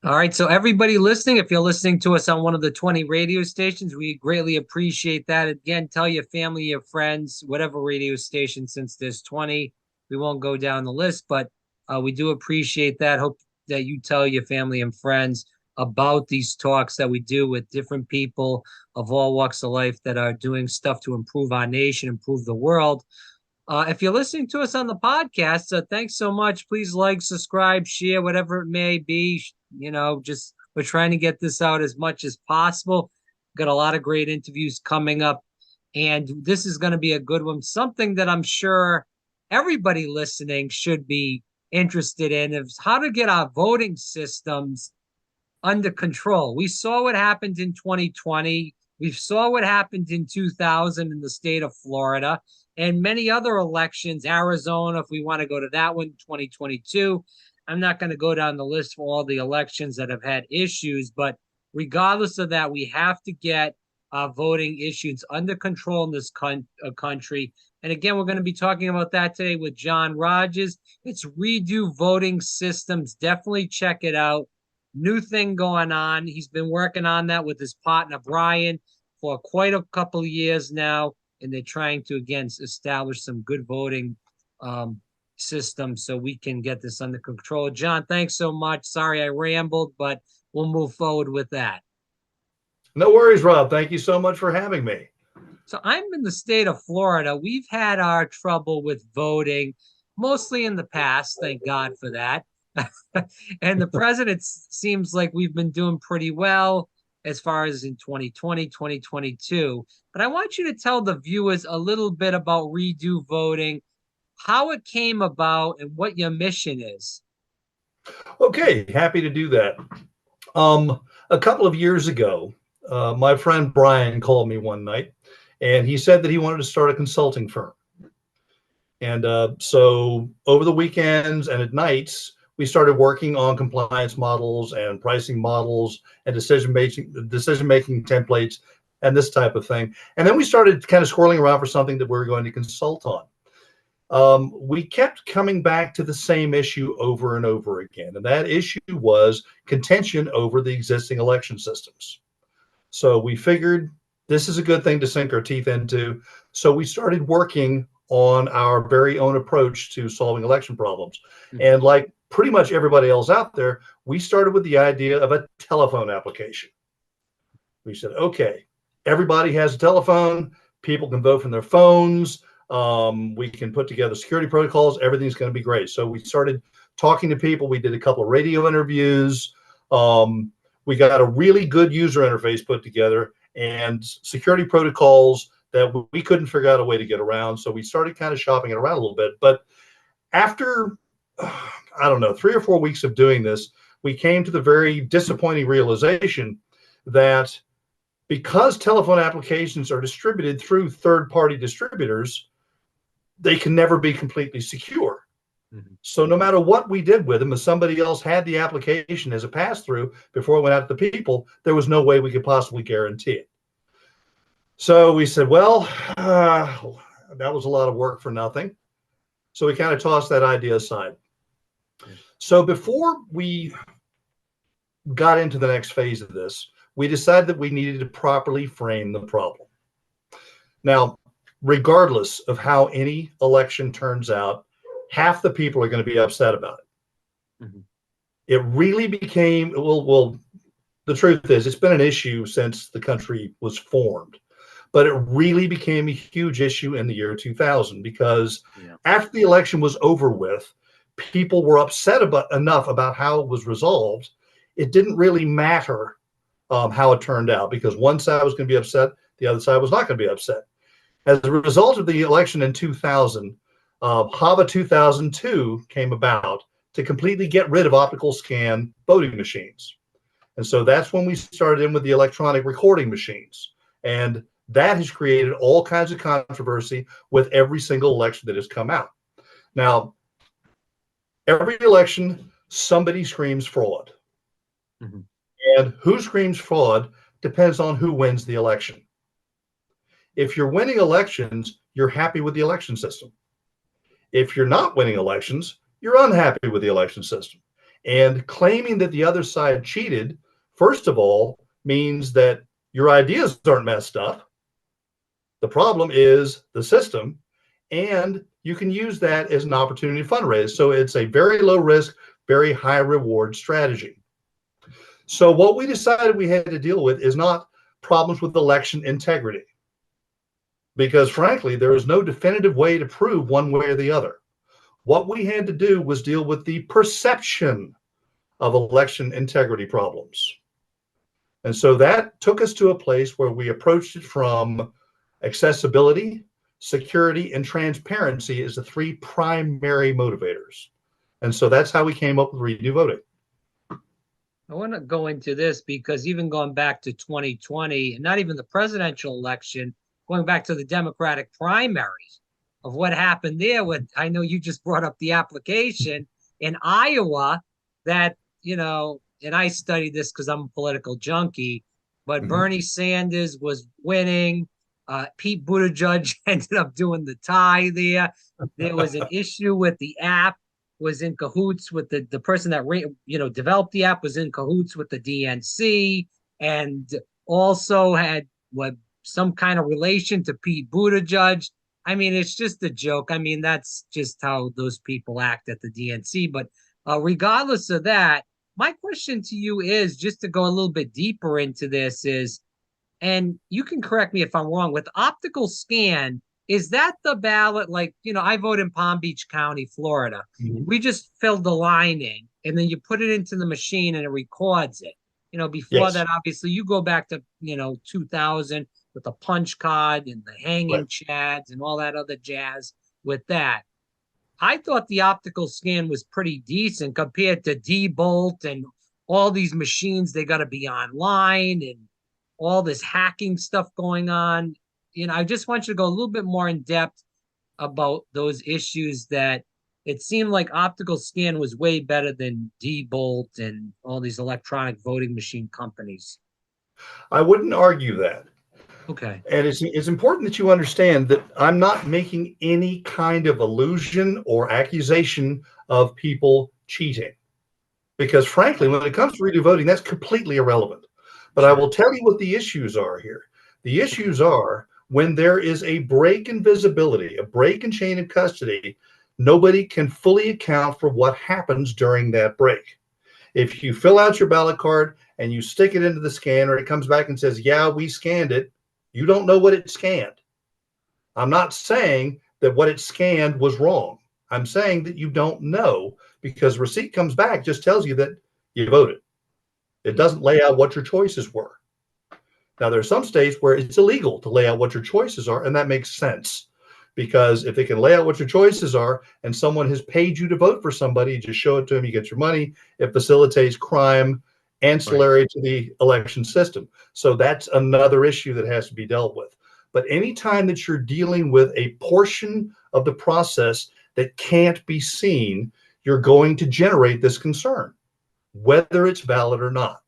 All right. So everybody listening, if you're listening to us on one of the 20 radio stations, we greatly appreciate that. Again, tell your family, your friends, whatever radio station, since there's 20, we won't go down the list, but we do appreciate that. Hope that you tell your family and friends about these talks that we do with different people of all walks of life that are doing stuff to improve our nation, improve the world. If you're listening to us on the podcast, thanks so much. Please like, subscribe, share, whatever it may be. Just we're trying to get this out as much as possible. Got a lot of great interviews coming up, and this is going to be a good one. Something that I'm sure everybody listening should be interested in is how to get our voting systems under control. We saw what happened in 2020. We saw what happened in 2000 in the state of Florida and many other elections, Arizona, if we want to go to that one, 2022. I'm not going to go down the list for all the elections that have had issues, but regardless of that, we have to get voting issues under control in this country. And again, we're going to be talking about that today with John Rogers. It's Redo Voting Systems. Definitely check it out. New thing going on. He's been working on that with his partner, Brian, for quite a couple of years now. And they're trying to, again, establish some good voting systems so we can get this under control. John, thanks so much. Sorry I rambled, but we'll move forward with that. No worries, Rob. Thank you so much for having me. So I'm in the state of Florida. We've had our trouble with voting, mostly in the past. Thank God for that. And the president seems like we've been doing pretty well as far as in 2020, 2022. But I want you to tell the viewers a little bit about Redo Voting, how it came about, and what your mission is. Okay, happy to do that. A couple of years ago, my friend Brian called me one night, and he said that he wanted to start a consulting firm. And so over the weekends and at nights, we started working on compliance models and pricing models and decision-making templates and this type of thing. And then we started kind of squirreling around for something that we were going to consult on. We kept coming back to the same issue over and over again. And that issue was contention over the existing election systems. So we figured this is a good thing to sink our teeth into. So we started working on our very own approach to solving election problems. And like pretty much everybody else out there, we started with the idea of a telephone application. We said, okay, everybody has a telephone. People can vote from their phones. We can put together security protocols. Everything's going to be great. So we started talking to people. We did a couple of radio interviews. We got a really good user interface put together and security protocols that we couldn't figure out a way to get around. So we started kind of shopping it around a little bit. But after, I don't know, 3 or 4 weeks of doing this, we came to the very disappointing realization that because telephone applications are distributed through third-party distributors, they can never be completely secure. So no matter what we did with them, if somebody else had the application as a pass-through before it went out to the people, there was no way we could possibly guarantee it. So we said, well, that was a lot of work for nothing. So we kind of tossed that idea aside. So before we got into the next phase of this, we decided that we needed to properly frame the problem. Now, regardless of how any election turns out, half the people are going to be upset about it. It really became, well, the truth is, it's been an issue since the country was formed. But it really became a huge issue in the year 2000 because after the election was over with, people were upset enough about how it was resolved. It didn't really matter how it turned out because one side was going to be upset, the other side was not going to be upset. As a result of the election in 2000, HAVA 2002 came about to completely get rid of optical scan voting machines. And so that's when we started in with the electronic recording machines. And that has created all kinds of controversy with every single election that has come out. Now, every election, somebody screams fraud. And who screams fraud depends on who wins the election. If you're winning elections, you're happy with the election system. If you're not winning elections, you're unhappy with the election system. And claiming that the other side cheated, first of all, means that your ideas aren't messed up. The problem is the system, and you can use that as an opportunity to fundraise. So it's a very low risk, very high reward strategy. So what we decided we had to deal with is not problems with election integrity, because frankly, there is no definitive way to prove one way or the other. What we had to do was deal with the perception of election integrity problems. And so that took us to a place where we approached it from accessibility, security, and transparency as the three primary motivators. And so that's how we came up with redo voting. I want to go into this because even going back to 2020, and not even the presidential election, going back to the Democratic primaries of what happened there with, I know you just brought up the application in Iowa that, and I studied this because I'm a political junkie, but Bernie Sanders was winning. Pete Buttigieg ended up doing the tie there. There was an issue with the app, was in cahoots with the person that developed the app, was in cahoots with the DNC, and also had some kind of relation to Pete Buttigieg. I mean, it's just a joke. I mean, that's just how those people act at the DNC. But regardless of that, my question to you is, just to go a little bit deeper into this, is, and you can correct me if I'm wrong, with optical scan, is that the ballot? Like, I vote in Palm Beach County, Florida. We just filled the line in, and then you put it into the machine and it records it. Before Yes. that, obviously, you go back to, 2000 with the punch card and the hanging Right. chads and all that other jazz with that. I thought the optical scan was pretty decent compared to D-Bolt and all these machines. They got to be online and all this hacking stuff going on. I just want you to go a little bit more in depth about those issues that it seemed like optical scan was way better than D-Bolt and all these electronic voting machine companies. I wouldn't argue that. Okay. And it's important that you understand that I'm not making any kind of illusion or accusation of people cheating. Because frankly, when it comes to redo voting, that's completely irrelevant. But I will tell you what the issues are here. The issues are when there is a break in visibility, a break in chain of custody, nobody can fully account for what happens during that break. If you fill out your ballot card and you stick it into the scanner, it comes back and says, yeah, we scanned it. You don't know what it scanned. I'm not saying that what it scanned was wrong. I'm saying that you don't know, because receipt comes back, just tells you that you voted. It doesn't lay out what your choices were. Now, there are some states where it's illegal to lay out what your choices are, and that makes sense, because if they can lay out what your choices are and someone has paid you to vote for somebody, you just show it to them, you get your money. It facilitates crime ancillary to the election system. So that's another issue that has to be dealt with. But anytime that you're dealing with a portion of the process that can't be seen, you're going to generate this concern, whether it's valid or not.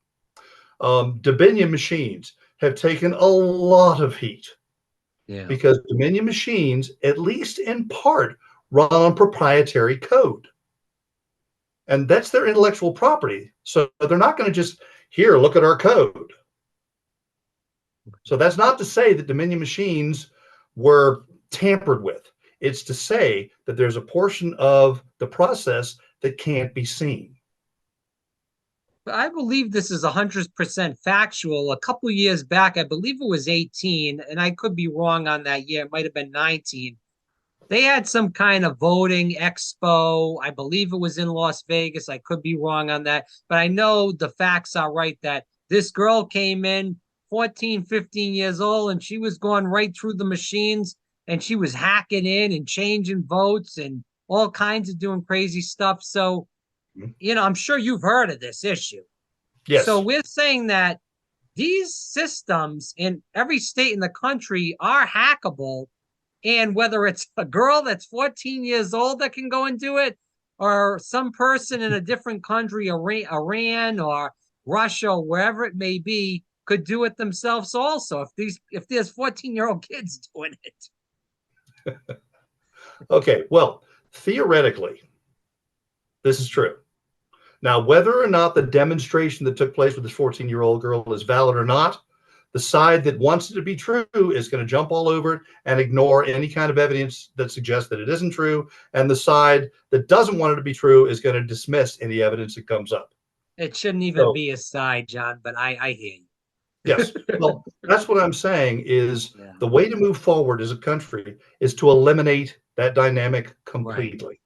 Dominion machines have taken a lot of heat because Dominion machines, at least in part, run on proprietary code. And that's their intellectual property. So they're not going to just, here, look at our code. So that's not to say that Dominion machines were tampered with. It's to say that there's a portion of the process that can't be seen. I believe this is 100% factual. A couple years back, I believe it was 18, and I could be wrong on that year. It might have been 19. They had some kind of voting expo. I believe it was in Las Vegas. I could be wrong on that, but I know the facts are right that this girl came in 14, 15 years old, and she was going right through the machines, and she was hacking in and changing votes and all kinds of doing crazy stuff. So, I'm sure you've heard of this issue. So Yes. we're saying that these systems in every state in the country are hackable. And whether it's a girl that's 14 years old that can go and do it, or some person in a different country, Iran or Russia, or wherever it may be, could do it themselves also. If there's 14-year-old kids doing it. Okay. Well, theoretically, this is true. Now, whether or not the demonstration that took place with this 14-year-old girl is valid or not, the side that wants it to be true is going to jump all over it and ignore any kind of evidence that suggests that it isn't true. And the side that doesn't want it to be true is going to dismiss any evidence that comes up. It shouldn't even So, be a side, John, but I hear yes. you. Well, that's what I'm saying is Yeah. the way to move forward as a country is to eliminate that dynamic completely,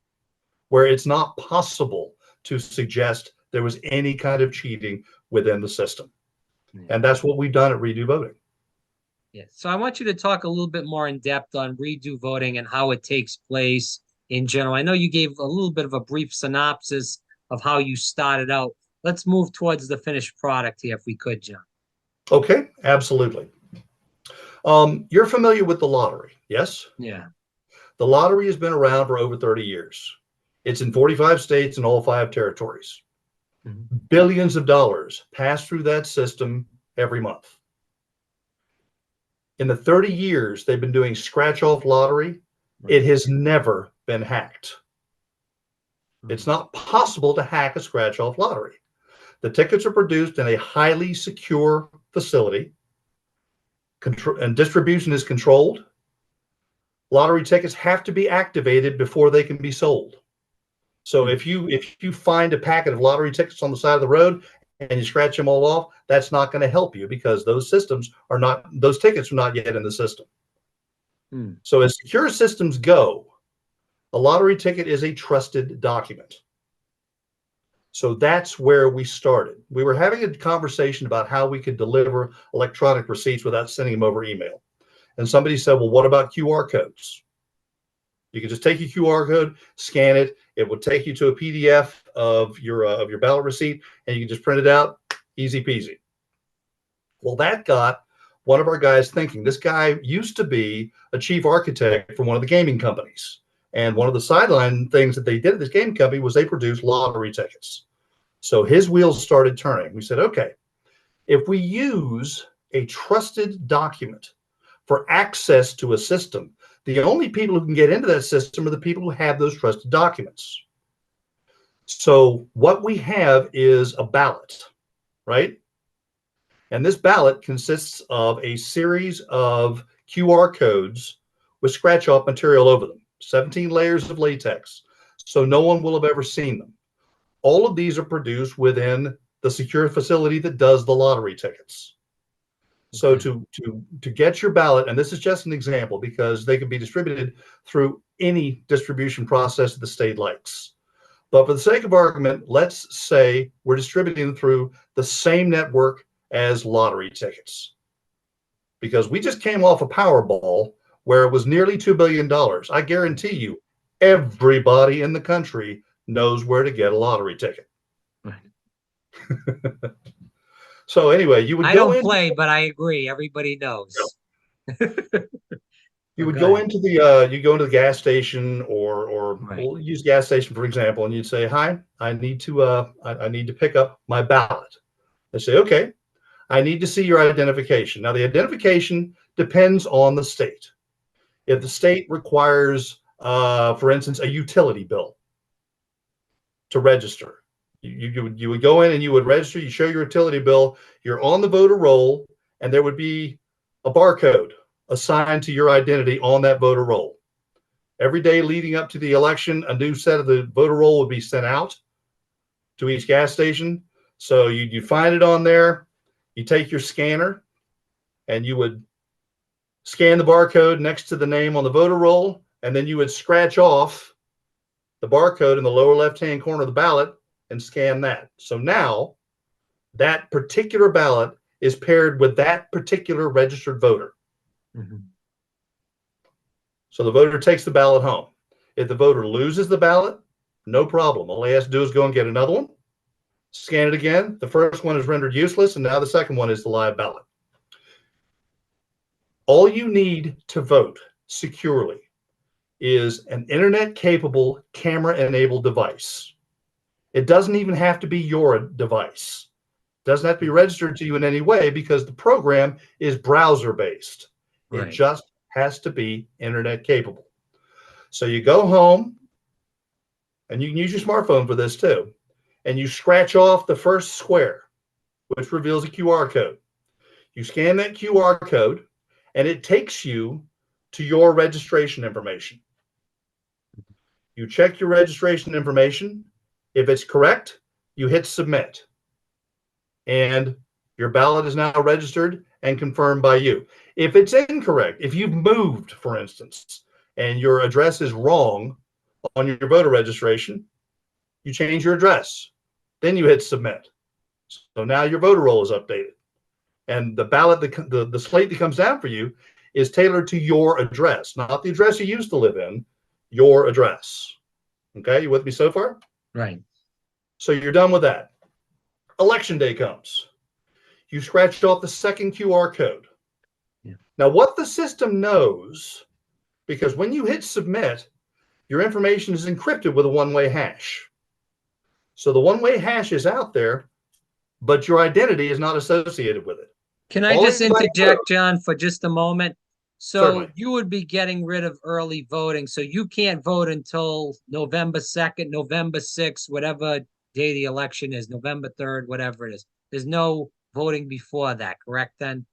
where it's not possible to suggest there was any kind of cheating within the system. Yeah. And that's what we've done at Redo Voting. Yeah. So I want you to talk a little bit more in depth on redo voting and how it takes place in general. I know you gave a little bit of a brief synopsis of how you started out. Let's move towards the finished product here, if we could, John. Okay, absolutely. You're familiar with the lottery, yes? Yeah. The lottery has been around for over 30 years. It's in 45 states and all 5 territories. Mhm. Billions of dollars pass through that system every month. In the 30 years they've been doing scratch-off lottery, it has never been hacked. It's not possible to hack a scratch-off lottery. The tickets are produced in a highly secure facility, and distribution is controlled. Lottery tickets have to be activated before they can be sold. So if you find a packet of lottery tickets on the side of the road and you scratch them all off, that's not going to help you because those tickets are not yet in the system. So as secure systems go, a lottery ticket is a trusted document. So that's where we started. We were having a conversation about how we could deliver electronic receipts without sending them over email. And somebody said, well, what about QR codes? You can just take your QR code, scan it. It will take you to a PDF of your ballot receipt, and you can just print it out, easy peasy. Well, that got one of our guys thinking. This guy used to be a chief architect for one of the gaming companies. And one of the sideline things that they did at this game company was they produced lottery tickets. So his wheels started turning. We said, okay, if we use a trusted document for access to a system, the only people who can get into that system are the people who have those trusted documents. So what we have is a ballot, right? And this ballot consists of a series of QR codes with scratch-off material over them, 17 layers of latex, so no one will have ever seen them. All of these are produced within the secure facility that does the lottery tickets. So to get your ballot, and this is just an example because they can be distributed through any distribution process the state likes. But for the sake of argument, let's say we're distributing them through the same network as lottery tickets. Because we just came off a Powerball where it was nearly $2 billion. I guarantee you, everybody in the country knows where to get a lottery ticket. So anyway, you would I go don't in. play, but I agree. Everybody knows. You would Go go ahead. into the gas station or Right. we'll use gas station for example, and you'd say, "Hi, I need to pick up my ballot." They say, "Okay, I need to see your identification." Now, the identification depends on the state. If the state requires, for instance, a utility bill to register, you would go in and you would register. You show your utility bill. You're on the voter roll, and there would be a barcode assigned to your identity on that voter roll. Every day leading up to the election, a new set of the voter roll would be sent out to each gas station. So you find it on there. You take your scanner, and you would scan the barcode next to the name on the voter roll, and then you would scratch off the barcode in the lower left-hand corner of the ballot and scan that. So now that particular ballot is paired with that particular registered voter. So the voter takes the ballot home. If the voter loses the ballot, no problem. All he has to do is go and get another one, scan it again. The first one is rendered useless, and now the second one is the live ballot. All you need to vote securely is an internet-capable, camera-enabled device. It doesn't even have to be your device. It doesn't have to be registered to you in any way because the program is browser-based. It just has to be internet-capable. So you go home, and you can use your smartphone for this too, and you scratch off the first square, which reveals a QR code. You scan that QR code, and it takes you to your registration information. You check your registration information. If it's correct, you hit submit. And your ballot is now registered and confirmed by you. If it's incorrect, if you've moved, for instance, and your address is wrong on your voter registration, you change your address. Then you hit submit. So now your voter roll is updated. And the ballot, the slate that comes down for you is tailored to your address, not the address you used to live in, your address. Okay, you with me so far? Right. So you're done with that. Election day comes. You scratched off the second QR code. Yeah. Now, what the system knows, because when you hit submit, your information is encrypted with a one-way hash. So the one-way hash is out there, but your identity is not associated with it. Can I All just anybody interject, knows- John, for just a moment? So Certainly. you would be getting rid of early voting. So you can't vote until November 2nd, November 6th, whatever day the election is, November 3rd, whatever it is. There's no voting before that, correct then?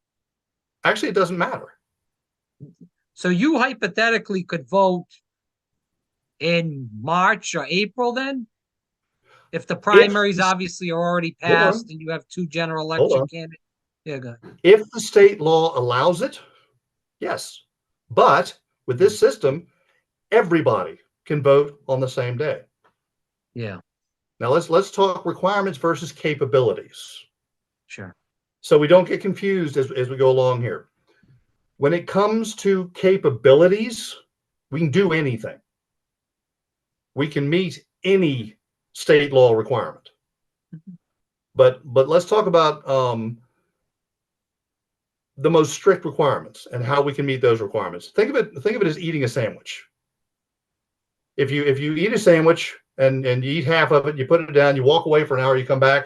Actually, it doesn't matter. So you hypothetically could vote in March or April then? If the primaries obviously are already Hold on. passed and you have two general Hold election on. candidates. Yeah, go ahead. If the state law allows it, yes. But with this system, everybody can vote on the same day. Yeah, Now let's talk requirements versus capabilities, sure. so we don't get confused as we go along here. When it comes to capabilities, we can do anything. We can meet any state law requirement. But let's talk about the most strict requirements and how we can meet those requirements. Think of it as eating a sandwich. If you eat a sandwich and you eat half of it, you put it down, you walk away for an hour, you come back,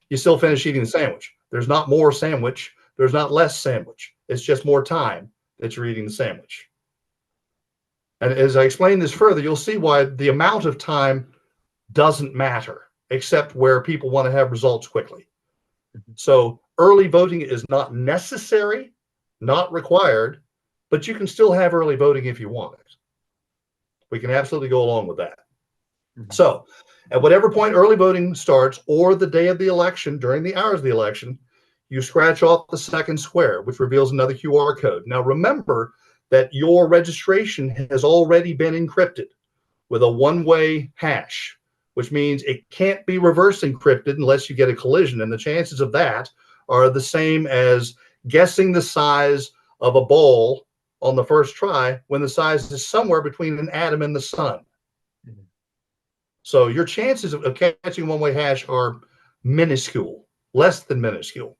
you still finish eating the sandwich. There's not more sandwich. There's not less sandwich. It's just more time that you're eating the sandwich. And as I explain this further, you'll see why the amount of time doesn't matter, except where people want to have results quickly. So early voting is not necessary, not required, but you can still have early voting if you want it. We can absolutely go along with that. So at whatever point early voting starts or the day of the election, during the hours of the election, you scratch off the second square, which reveals another QR code. Now remember that your registration has already been encrypted with a one-way hash, which means it can't be reverse encrypted unless you get a collision. And the chances of that are the same as guessing the size of a ball on the first try when the size is somewhere between an atom and the sun. So your chances of catching one-way hash are minuscule, less than minuscule.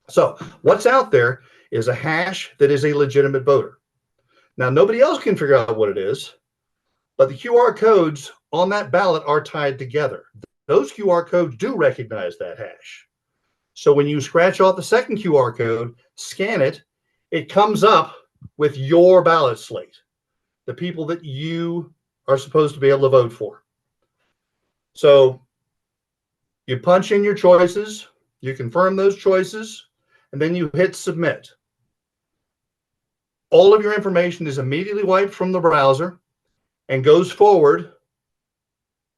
So what's out there is a hash that is a legitimate voter. Now, nobody else can figure out what it is, but the QR codes on that ballot are tied together. Those QR codes do recognize that hash. So when you scratch off the second QR code, scan it, it comes up with your ballot slate, the people that you are supposed to be able to vote for. So you punch in your choices, you confirm those choices, and then you hit submit. All of your information is immediately wiped from the browser and goes forward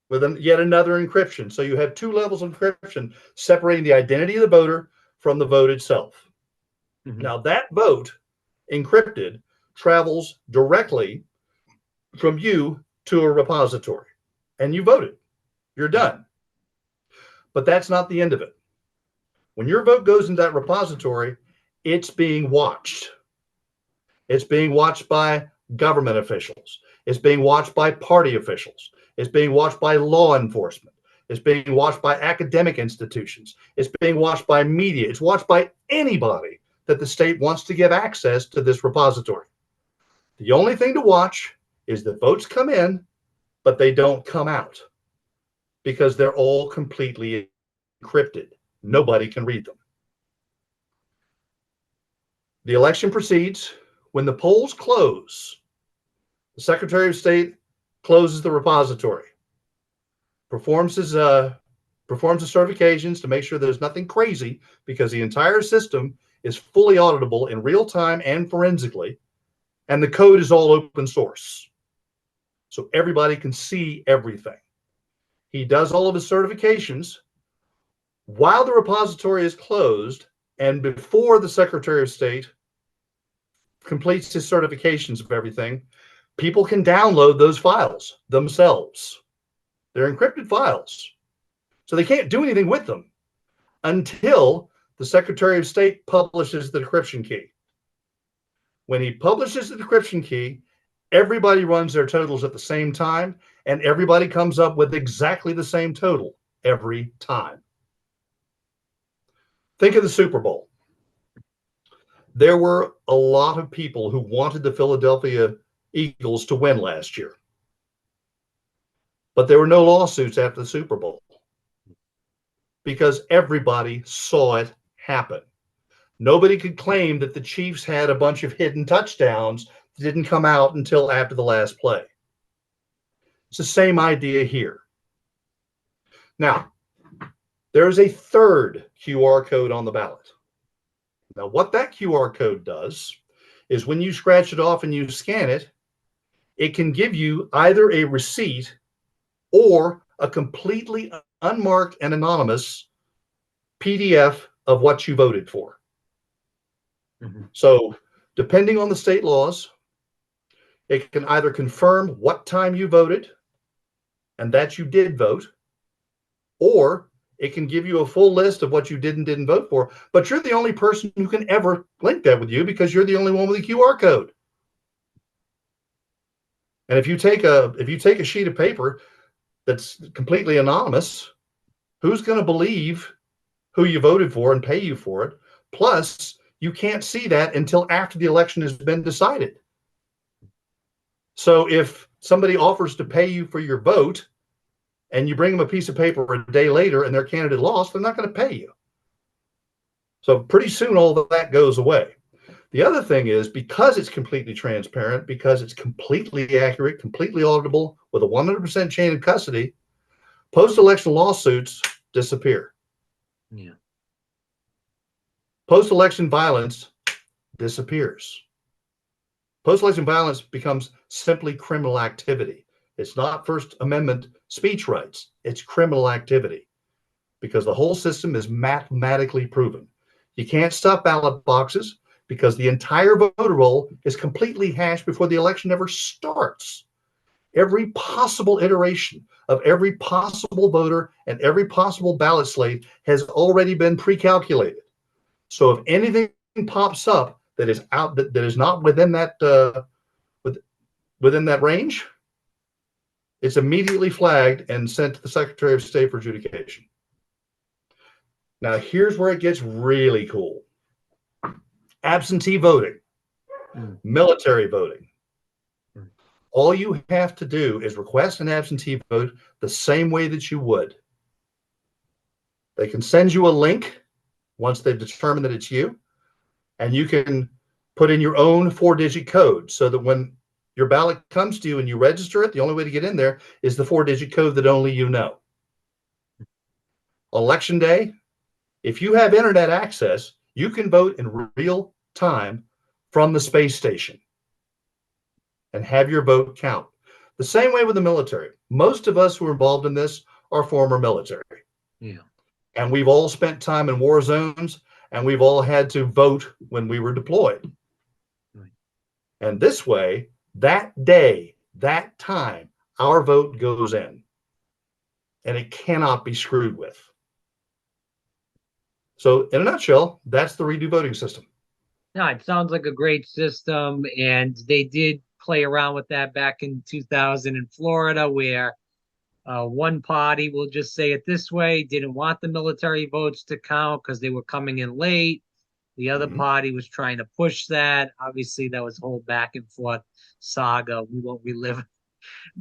with yet another encryption. So you have two levels of encryption separating the identity of the voter from the vote itself. Now that vote, encrypted, travels directly from you to a repository, and you voted. You're done. But that's not the end of it. When your vote goes into that repository, it's being watched. It's being watched by government officials. It's being watched by party officials. It's being watched by law enforcement. It's being watched by academic institutions. It's being watched by media. It's watched by anybody that the state wants to give access to this repository. The only thing to watch is the votes come in, but they don't come out because they're all completely encrypted. Nobody can read them. The election proceeds. When the polls close, the Secretary of State closes the repository, performs his performs the certifications to make sure there's nothing crazy, because the entire system is fully auditable in real time and forensically, and the code is all open source. So everybody can see everything. He does all of his certifications while the repository is closed and before the Secretary of State completes his certifications of everything. People can download those files themselves. They're encrypted files. So they can't do anything with them until the Secretary of State publishes the decryption key. When he publishes the decryption key, everybody runs their totals at the same time, and everybody comes up with exactly the same total every time. Think of the Super Bowl. There were a lot of people who wanted the Philadelphia Eagles to win last year, but there were no lawsuits after the Super Bowl because everybody saw it happen. Nobody could claim that the Chiefs had a bunch of hidden touchdowns that didn't come out until after the last play. It's the same idea here. Now, there is a third QR code on the ballot. Now, what that QR code does is when you scratch it off and you scan it, it can give you either a receipt or a completely unmarked and anonymous PDF of what you voted for. Mm-hmm. So, depending on the state laws, it can either confirm what time you voted and that you did vote, or it can give you a full list of what you did and didn't vote for, but you're the only person who can ever link that with you because you're the only one with a QR code. And if you take a sheet of paper that's completely anonymous, who's going to believe who you voted for and pay you for it? Plus, you can't see that until after the election has been decided. So if somebody offers to pay you for your vote and you bring them a piece of paper a day later and their candidate lost, they're not going to pay you. So pretty soon all of that goes away. The other thing is, because it's completely transparent, because it's completely accurate, completely auditable, with a 100% chain of custody, post-election lawsuits disappear. Yeah. Post-election violence disappears. Post-election violence becomes simply criminal activity. It's not First Amendment speech rights. It's criminal activity because the whole system is mathematically proven. You can't stuff ballot boxes because the entire voter roll is completely hashed before the election ever starts. Every possible iteration of every possible voter and every possible ballot slate has already been pre-calculated. So if anything pops up that is out that is not within that within that range, it's immediately flagged and sent to the Secretary of State for adjudication. Now, here's where it gets really cool. Absentee voting, military voting. All you have to do is request an absentee vote the same way that you would. They can send you a link once they've determined that it's you, and you can put in your own 4-digit code so that when your ballot comes to you and you register it, the only way to get in there is the 4-digit code that only you know. Election day, if you have internet access, you can vote in real time from the space station and have your vote count. The same way with the military. Most of us who are involved in this are former military. Yeah. And we've all spent time in war zones, and we've all had to vote when we were deployed. Right. And this way, that day, that time, our vote goes in. And it cannot be screwed with. So in a nutshell, that's the redo voting system. No, it sounds like a great system. And they did play around with that back in 2000 in Florida, where one party, will just say it this way, didn't want the military votes to count because they were coming in late. The other party was trying to push that. Obviously, that was a whole back and forth saga. We won't relive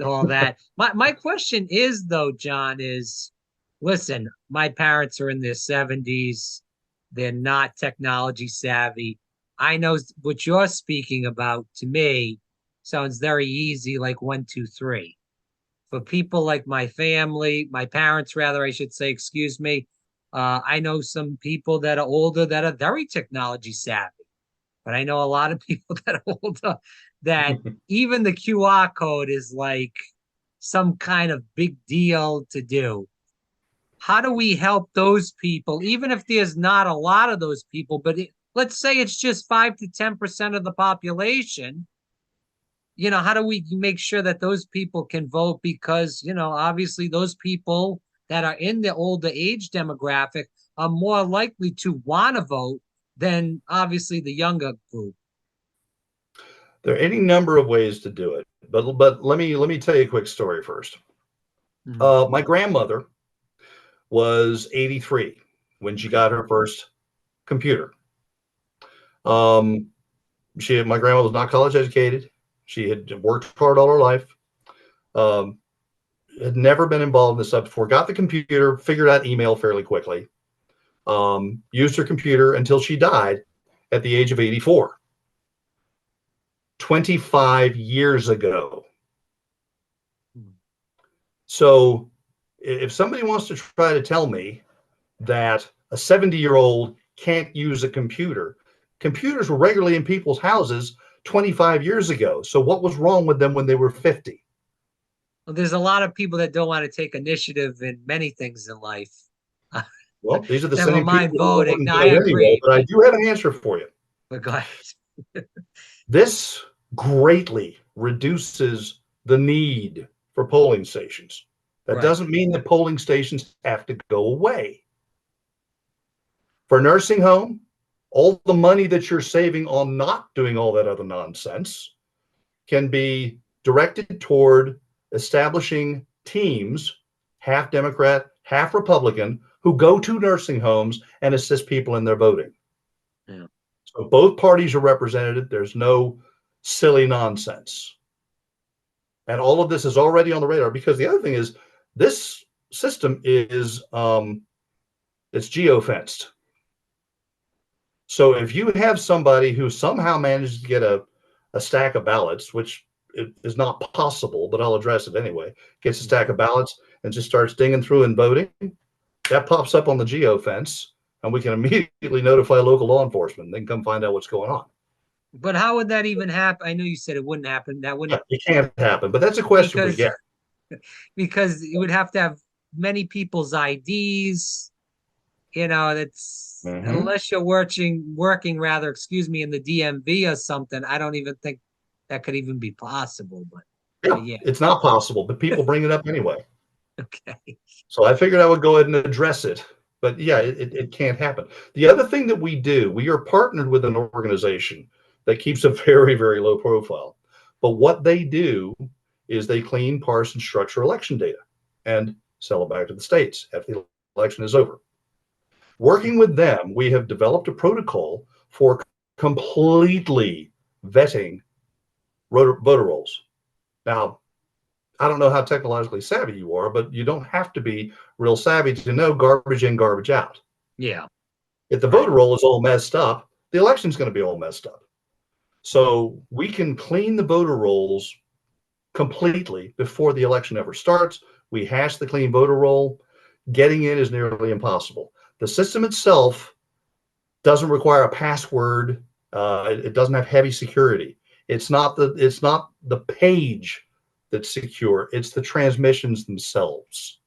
all that. My question is, though, John, is, listen, my parents are in their 70s. They're not technology savvy. I know what you're speaking about, to me, sounds very easy, like 1, 2, 3. for people like my family, my parents, rather, I should say, excuse me. I know some people that are older that are very technology savvy, but I know a lot of people that are older that even the QR code is like some kind of big deal to do. How do we help those people, even if there's not a lot of those people, but let's say it's just 5 to 10% of the population? How do we make sure that those people can vote? Because, obviously those people that are in the older age demographic are more likely to want to vote than obviously the younger group. There are any number of ways to do it, but let me tell you a quick story first. Mhm. My grandmother was 83 when she got her first computer. Um, my grandma was not college educated. She had worked hard all her life. Um, had never been involved in this stuff before. Got the computer, figured out email fairly quickly. Used her computer until she died at the age of 84. 25 years ago. So if somebody wants to try to tell me that a 70-year-old can't use a computer, computers were regularly in people's houses 25 years ago. So what was wrong with them when they were 50? Well, there's a lot of people that don't want to take initiative in many things in life. Well, these are the Never same mind people who voting. wouldn't No, I vote anyway, agree. but I do have an answer for you. But go ahead. This greatly reduces the need for polling stations. That Right. doesn't mean that polling stations have to go away. For a nursing home, all the money that you're saving on not doing all that other nonsense can be directed toward establishing teams, half Democrat, half Republican, who go to nursing homes and assist people in their voting. Yeah. So both parties are represented. There's no silly nonsense. And all of this is already on the radar, because the other thing is this system is it's geofenced. So if you have somebody who somehow managed to get a stack of ballots, which is not possible, but I'll address it anyway, gets a stack of ballots and just starts dinging through and voting, that pops up on the geofence, and we can immediately notify local law enforcement. They can come find out what's going on. But how would that even happen? I know you said it wouldn't happen. That wouldn't, It can't happen, but that's a question we because get. because you would have to have many people's IDs. That's Mhm. unless you're working rather, excuse me, in the DMV or something. I don't even think that could even be possible. But Yeah, yeah, it's not possible, but people bring it up anyway. okay. So I figured I would go ahead and address it. But yeah, it can't happen. The other thing that we do, we are partnered with an organization that keeps a very, very low profile. But what they do is they clean, parse, and structure election data and sell it back to the states after the election is over. Working with them, we have developed a protocol for completely vetting voter rolls. Now, I don't know how technologically savvy you are, but you don't have to be real savvy to know garbage in, garbage out. Yeah. If the Right. voter roll is all messed up, the election's going to be all messed up. So we can clean the voter rolls completely before the election ever starts. We hash the clean voter roll. Getting in is nearly impossible. The system itself doesn't require a password. It doesn't have heavy security. It's not the page that's secure. It's the transmissions themselves.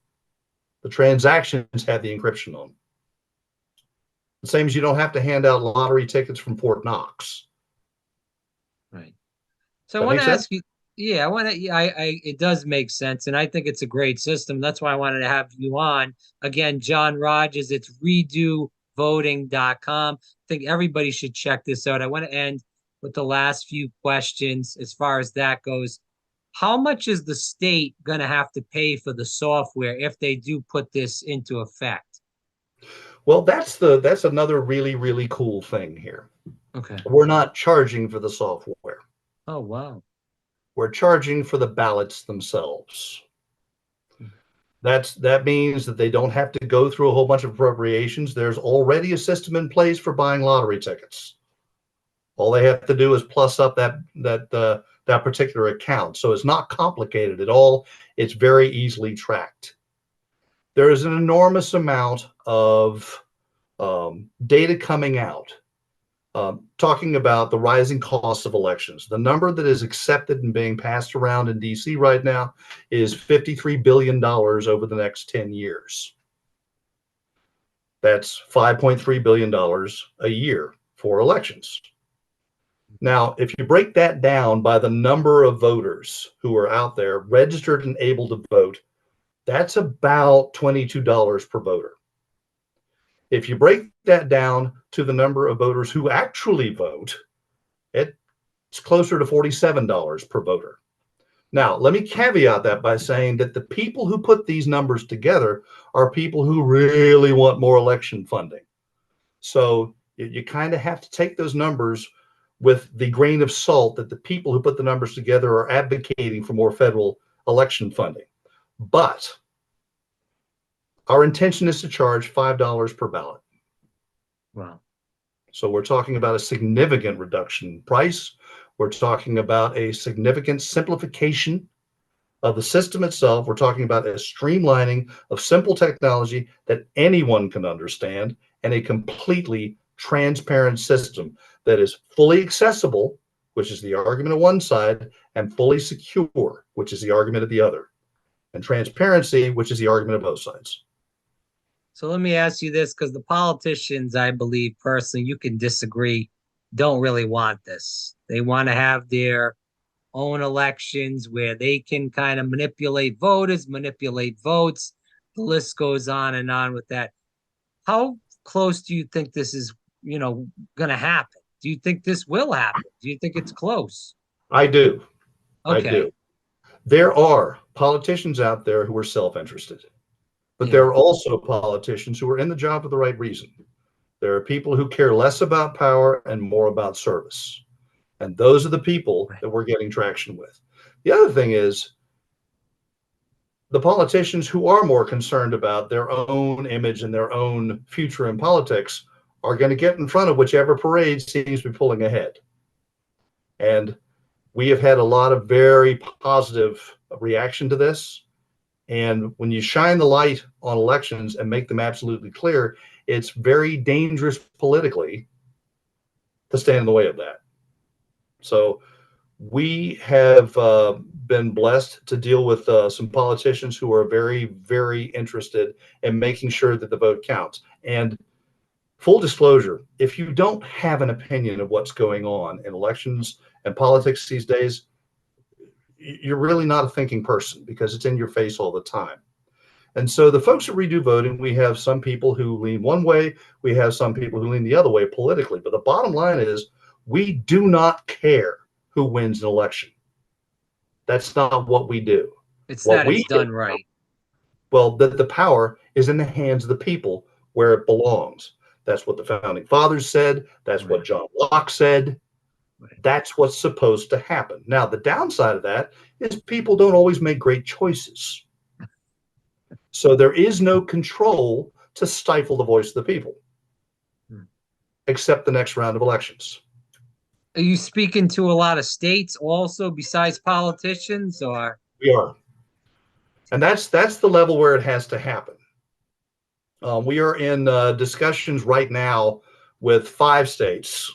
The transactions have the encryption on them. The same as you don't have to hand out lottery tickets from Fort Knox. Right. Does So I that want make to sense? ask you, yeah, I want to, yeah, it does make sense. And I think it's a great system. That's why I wanted to have you on. Again, John Rogers, it's redovoting.com. I think everybody should check this out. I want to end with the last few questions as far as that goes. How much is the state going to have to pay for the software if they do put this into effect? Well, that's another really, really cool thing here. Okay. We're not charging for the software. Oh, wow. We're charging for the ballots themselves. That means that they don't have to go through a whole bunch of appropriations. There's already a system in place for buying lottery tickets. All they have to do is plus up that particular account. So it's not complicated at all. It's very easily tracked. There is an enormous amount of data coming out talking about the rising costs of elections. The number that is accepted and being passed around in DC right now is $53 billion over the next 10 years. That's $5.3 billion a year for elections. Now, if you break that down by the number of voters who are out there registered and able to vote, that's about $22 per voter. If you break that down to the number of voters who actually vote, it's closer to $47 per voter. Now, let me caveat that by saying that the people who put these numbers together are people who really want more election funding. So you kind of have to take those numbers with the grain of salt that the people who put the numbers together are advocating for more federal election funding. But our intention is to charge $5 per ballot. Wow. So we're talking about a significant reduction in price. We're talking about a significant simplification of the system itself. We're talking about a streamlining of simple technology that anyone can understand, and a completely transparent system that is fully accessible, which is the argument of one side, and fully secure, which is the argument of the other, and transparency, which is the argument of both sides. So let me ask you this, because the politicians, I believe personally, you can disagree, don't really want this. They want to have their own elections where they can kind of manipulate voters, manipulate votes. The list goes on with that. How close do you think this is, going to happen? Do you think this will happen? Do you think it's close? I do. I Okay. do. There are politicians out there who are self-interested, but there Yeah. are also politicians who are in the job for the right reason. There are people who care less about power and more about service. And those are the people Right. that we're getting traction with. The other thing is the politicians who are more concerned about their own image and their own future in politics are going to get in front of whichever parade seems to be pulling ahead. And we have had a lot of very positive reaction to this. And when you shine the light on elections and make them absolutely clear, it's very dangerous politically to stand in the way of that. So we have been blessed to deal with some politicians who are very, very interested in making sure that the vote counts. And full disclosure, if you don't have an opinion of what's going on in elections and politics these days, you're really not a thinking person, because it's in your face all the time. And so the folks that redo voting, we have some people who lean one way, we have some people who lean the other way politically. But the bottom line is, we do not care who wins an election. That's not what we do. It's What that we it's do, done right. well, the power is in the hands of the people where it belongs. That's what the founding fathers said. That's what Right. John Locke said. Right. That's what's supposed to happen. Now, the downside of that is people don't always make great choices. So there is no control to stifle the voice of the people, Hmm. except the next round of elections. Are you speaking to a lot of states also besides politicians, or? We are. And that's the level where it has to happen. We are in discussions right now with 5 states,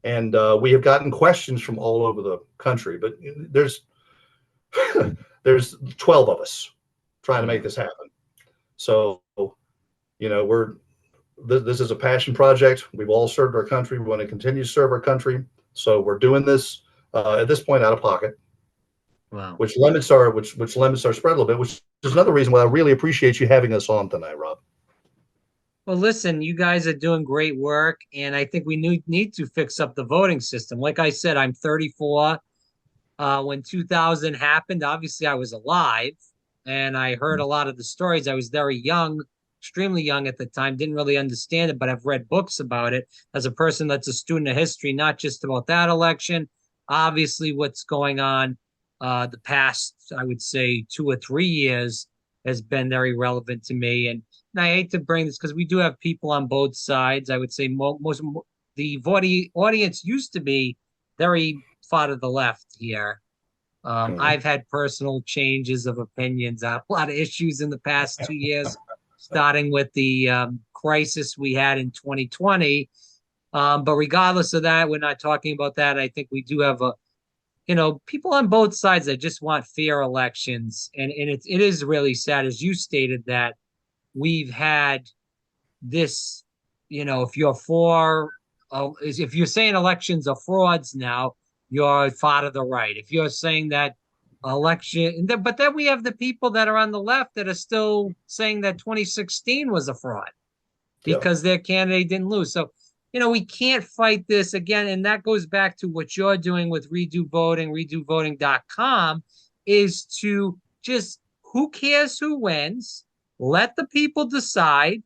and we have gotten questions from all over the country. But there's there's 12 of us trying to make this happen. So we're this is a passion project. We've all served our country. We want to continue to serve our country. So we're doing this at this point out of pocket, Wow. which limits our spread a little bit. Which is another reason why I really appreciate you having us on tonight, Rob. Well, listen, you guys are doing great work, and I think we need to fix up the voting system. Like I said, I'm 34. When 2000 happened, obviously I was alive, and I heard a lot of the stories. I was very young, extremely young at the time, didn't really understand it, but I've read books about it as a person that's a student of history, not just about that election, obviously what's going on the past, I would say, 2 or 3 years has been very relevant to me. And I hate to bring this because we do have people on both sides. I would say most the audience used to be very fought to the left here. Mhm. I've had personal changes of opinions on a lot of issues in the past 2 years, starting with the crisis we had in 2020. But regardless of that, we're not talking about that. I think we do have people on both sides that just want fair elections. And it is really sad, as you stated, that we've had this, if you're if you're saying elections are frauds now, you're far to the right. If you're saying that but then we have the people that are on the left that are still saying that 2016 was a fraud Yeah. because their candidate didn't lose. So, we can't fight this again. And that goes back to what you're doing with Redo Voting, redovoting.com, is to just, who cares who wins? Let the people decide.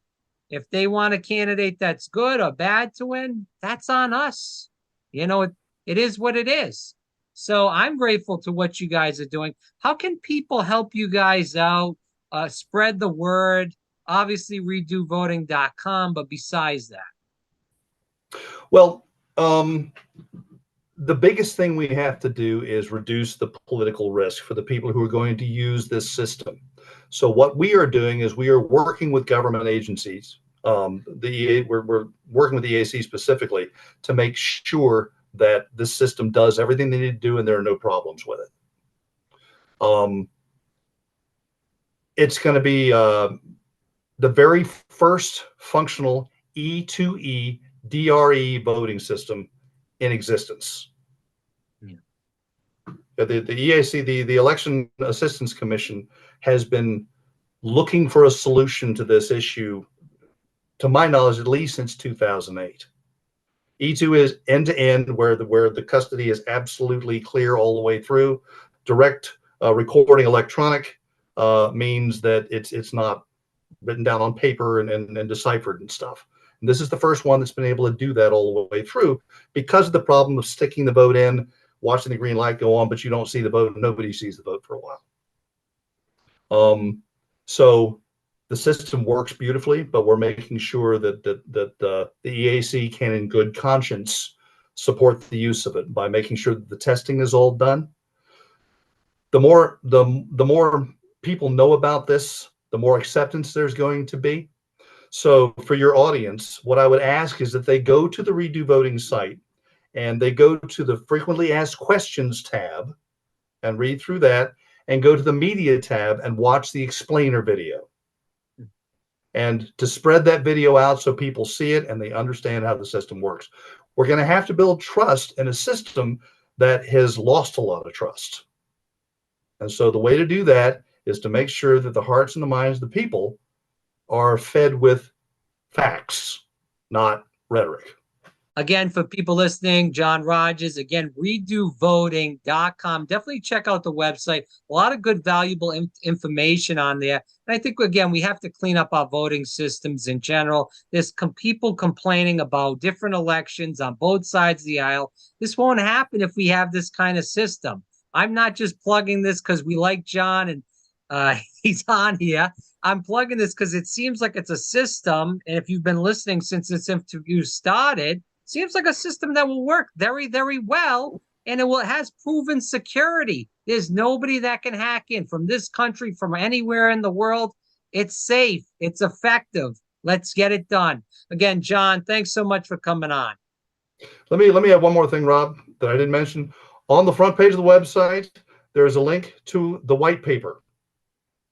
If they want a candidate that's good or bad to win, that's on us. It is what it is. So I'm grateful to what you guys are doing. How can people help you guys out? Spread the word. Obviously, redovoting.com. But besides that, Well, the biggest thing we have to do is reduce the political risk for the people who are going to use this system. So what we are doing is we are working with government agencies. We're working with the EAC specifically to make sure that this system does everything they need to do and there are no problems with it. It's going to be the very first functional E2E DRE voting system in existence. Yeah. The EAC, the Election Assistance Commission, has been looking for a solution to this issue, to my knowledge, at least since 2008. E2 is end-to-end, where the custody is absolutely clear all the way through. Direct recording electronic means that it's not written down on paper and deciphered and stuff. And this is the first one that's been able to do that all the way through, because of the problem of sticking the vote in, watching the green light go on, but you don't see the vote, and nobody sees the vote for a while. So the system works beautifully, but we're making sure that the EAC can, in good conscience, support the use of it by making sure that the testing is all done. The more people know about this, the more acceptance there's going to be. So for your audience, what I would ask is that they go to the Redo Voting site and they go to the Frequently Asked Questions tab and read through that, and go to the Media tab and watch the explainer video. And to spread that video out so people see it and they understand how the system works. We're going to have to build trust in a system that has lost a lot of trust. And so the way to do that is to make sure that the hearts and the minds of the people are fed with facts, not rhetoric. again, for people listening, John Rogers, again, redovoting.com. Definitely check out the website. A lot of good, valuable information on there. And I think, again, we have to clean up our voting systems in general. There's people complaining about different elections on both sides of the aisle. This won't happen if we have this kind of system. I'm not just plugging this because we like John and he's on here. I'm plugging this because it seems like it's a system. And if you've been listening since this interview started, seems like a system that will work very, very well. And it has proven security. There's nobody that can hack in from this country, from anywhere in the world. It's safe. It's effective. Let's get it done. Again, John, thanks so much for coming on. Let me add one more thing, Rob, that I didn't mention. On the front page of the website, there is a link to the white paper.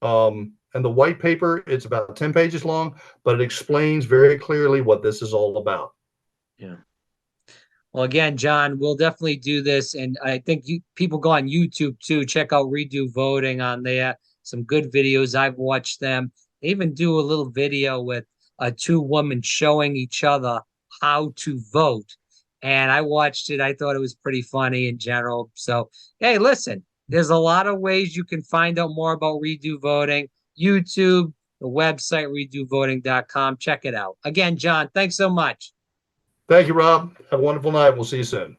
And the white paper, it's about 10 pages long, but it explains very clearly what this is all about. Yeah. Well, again, John, we'll definitely do this. And I think people go on YouTube too. Check out Redo Voting on there. Some good videos. I've watched them. They even do a little video with two women showing each other how to vote. And I watched it. I thought it was pretty funny in general. So, hey, listen, there's a lot of ways you can find out more about Redo Voting. YouTube, the website, redovoting.com. Check it out. Again, John, thanks so much. Thank you, Rob. Have a wonderful night. We'll see you soon.